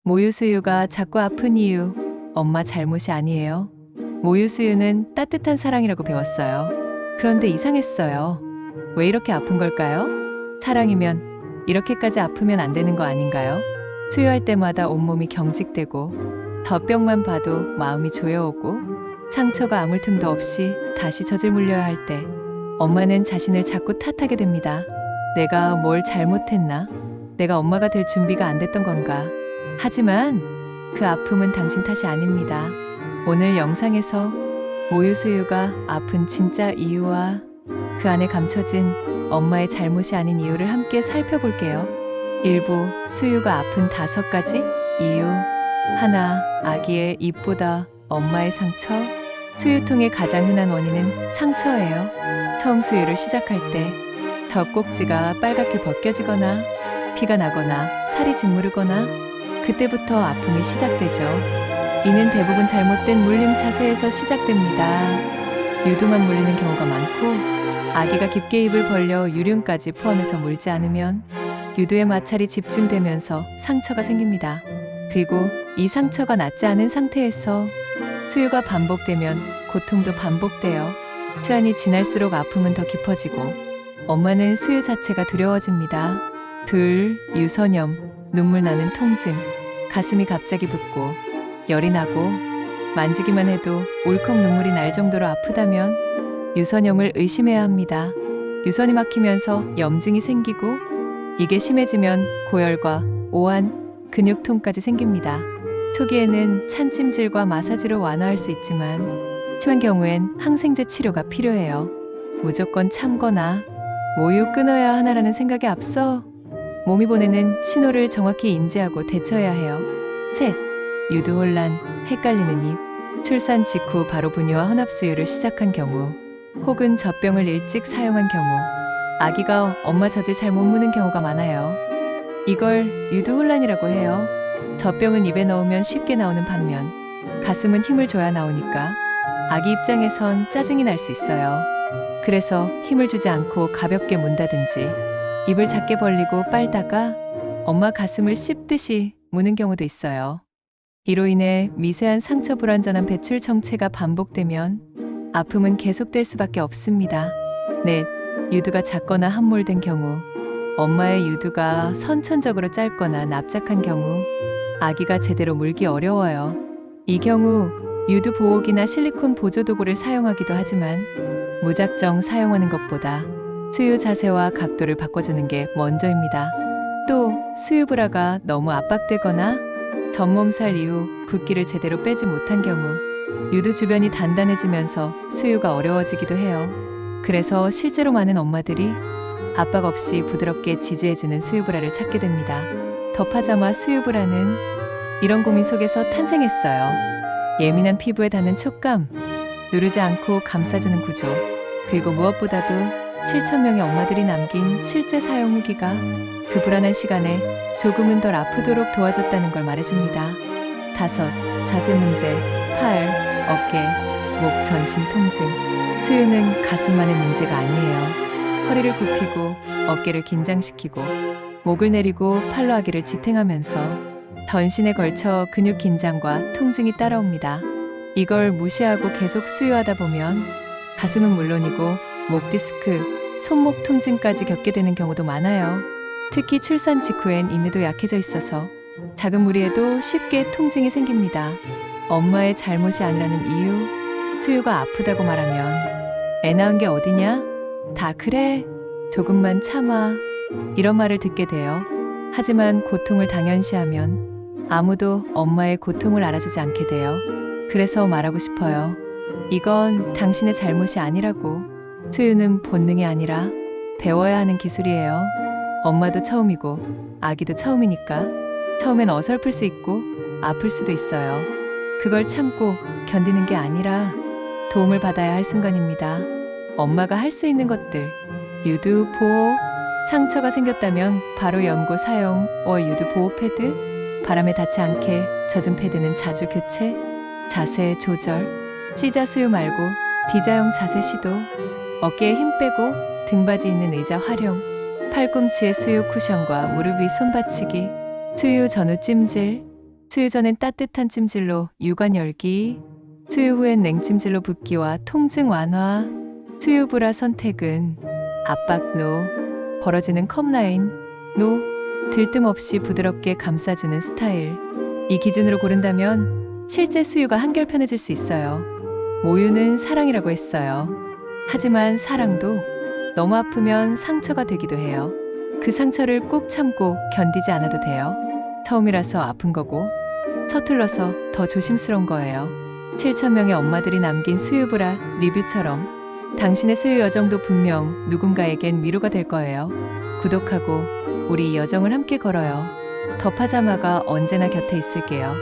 모유 수유가 자꾸 아픈 이유, 엄마 잘못이 아니에요. 모유 수유는 따뜻한 사랑이라고 배웠어요. 그런데 이상했어요. 왜 이렇게 아픈 걸까요? 사랑이면 이렇게까지 아프면 안 되는 거 아닌가요? 수유할 때마다 온몸이 경직되고 덧병만 봐도 마음이 조여오고 상처가 아물 틈도 없이 다시 젖을 물려야 할 때 엄마는 자신을 자꾸 탓하게 됩니다. 내가 뭘 잘못했나? 내가 엄마가 될 준비가 안 됐던 건가? 하지만 그 아픔은 당신 탓이 아닙니다. 오늘 영상에서 모유 수유가 아픈 진짜 이유와 그 안에 감춰진 엄마의 잘못이 아닌 이유를 함께 살펴볼게요. 일부 수유가 아픈 5가지 이유. 하나, 아기의 입보다 엄마의 상처. 수유통의 가장 흔한 원인은 상처예요. 처음 수유를 시작할 때 젖꼭지가 빨갛게 벗겨지거나 피가 나거나 살이 짓무르거나 그때부터 아픔이 시작되죠. 이는 대부분 잘못된 물림 자세에서 시작됩니다. 유두만 물리는 경우가 많고 아기가 깊게 입을 벌려 유륜까지 포함해서 물지 않으면 유두의 마찰이 집중되면서 상처가 생깁니다. 그리고 이 상처가 낫지 않은 상태에서 수유가 반복되면 고통도 반복돼요. 시간이 지날수록 아픔은 더 깊어지고 엄마는 수유 자체가 두려워집니다. 둘, 유선염, 눈물 나는 통증, 가슴이 갑자기 붓고 열이 나고 만지기만 해도 울컥 눈물이 날 정도로 아프다면 유선염을 의심해야 합니다. 유선이 막히면서 염증이 생기고 이게 심해지면 고열과 오한, 근육통까지 생깁니다. 초기에는 찬찜질과 마사지로 완화할 수 있지만 심한 경우엔 항생제 치료가 필요해요. 무조건 참거나 모유 끊어야 하나라는 생각에 앞서 몸이 보내는 신호를 정확히 인지하고 대처해야 해요. 셋, 유두혼란, 헷갈리는 입, 출산 직후 바로 분유와 혼합수유를 시작한 경우 혹은 젖병을 일찍 사용한 경우 아기가 엄마 젖을 잘 못 무는 경우가 많아요. 이걸 유두혼란이라고 해요. 젖병은 입에 넣으면 쉽게 나오는 반면 가슴은 힘을 줘야 나오니까 아기 입장에선 짜증이 날 수 있어요. 그래서 힘을 주지 않고 가볍게 문다든지 입을 작게 벌리고 빨다가 엄마 가슴을 씹듯이 무는 경우도 있어요. 이로 인해 미세한 상처 불완전한 배출 정체가 반복되면 아픔은 계속될 수밖에 없습니다. 넷, 유두가 작거나 함몰된 경우. 엄마의 유두가 선천적으로 짧거나 납작한 경우 아기가 제대로 물기 어려워요. 이 경우 유두 보호기나 실리콘 보조 도구를 사용하기도 하지만 무작정 사용하는 것보다 수유 자세와 각도를 바꿔주는 게 먼저입니다. 또 수유 브라가 너무 압박되거나 전몸살 이후 붓기를 제대로 빼지 못한 경우 유두 주변이 단단해지면서 수유가 어려워지기도 해요. 그래서 실제로 많은 엄마들이 압박 없이 부드럽게 지지해주는 수유 브라를 찾게 됩니다. 더 파자마 수유 브라는 이런 고민 속에서 탄생했어요. 예민한 피부에 닿는 촉감, 누르지 않고 감싸주는 구조, 그리고 무엇보다도 7,000명의 엄마들이 남긴 실제 사용 후기가 그 불안한 시간에 조금은 덜 아프도록 도와줬다는 걸 말해줍니다. 다섯, 자세 문제, 팔, 어깨, 목, 전신 통증. 수유는 가슴만의 문제가 아니에요. 허리를 굽히고 어깨를 긴장시키고 목을 내리고 팔로 아기를 지탱하면서 전신에 걸쳐 근육 긴장과 통증이 따라옵니다. 이걸 무시하고 계속 수유하다 보면 가슴은 물론이고 목 디스크, 손목 통증까지 겪게 되는 경우도 많아요. 특히 출산 직후엔 인후도 약해져 있어서 작은 무리에도 쉽게 통증이 생깁니다. 엄마의 잘못이 아니라는 이유, 수유가 아프다고 말하면 애 낳은 게 어디냐? 다 그래, 조금만 참아, 이런 말을 듣게 돼요. 하지만 고통을 당연시하면 아무도 엄마의 고통을 알아주지 않게 돼요. 그래서 말하고 싶어요. 이건 당신의 잘못이 아니라고. 수유는 본능이 아니라 배워야 하는 기술이에요. 엄마도 처음이고 아기도 처음이니까 처음엔 어설플 수 있고 아플 수도 있어요. 그걸 참고 견디는 게 아니라 도움을 받아야 할 순간입니다. 엄마가 할 수 있는 것들, 유두 보호, 상처가 생겼다면 바로 연고 사용, 유두 보호 패드, 바람에 닿지 않게 젖은 패드는 자주 교체, 자세 조절, C자 수유 말고 D자형 자세 시도, 어깨에 힘 빼고 등받이 있는 의자 활용, 팔꿈치에 수유 쿠션과 무릎 위 손받치기, 수유 전후 찜질, 수유 전엔 따뜻한 찜질로 유관 열기, 수유 후엔 냉찜질로 붓기와 통증 완화. 수유 브라 선택은 압박 노, 벌어지는 컵라인 노, 들뜸 없이 부드럽게 감싸주는 스타일. 이 기준으로 고른다면 실제 수유가 한결 편해질 수 있어요. 모유는 사랑이라고 했어요. 하지만 사랑도 너무 아프면 상처가 되기도 해요. 그 상처를 꾹 참고 견디지 않아도 돼요. 처음이라서 아픈 거고 서툴러서 더 조심스러운 거예요. 7,000명의 엄마들이 남긴 수유브라 리뷰처럼 당신의 수유 여정도 분명 누군가에겐 위로가 될 거예요. 구독하고 우리 이 여정을 함께 걸어요. 더 파자마가 언제나 곁에 있을게요.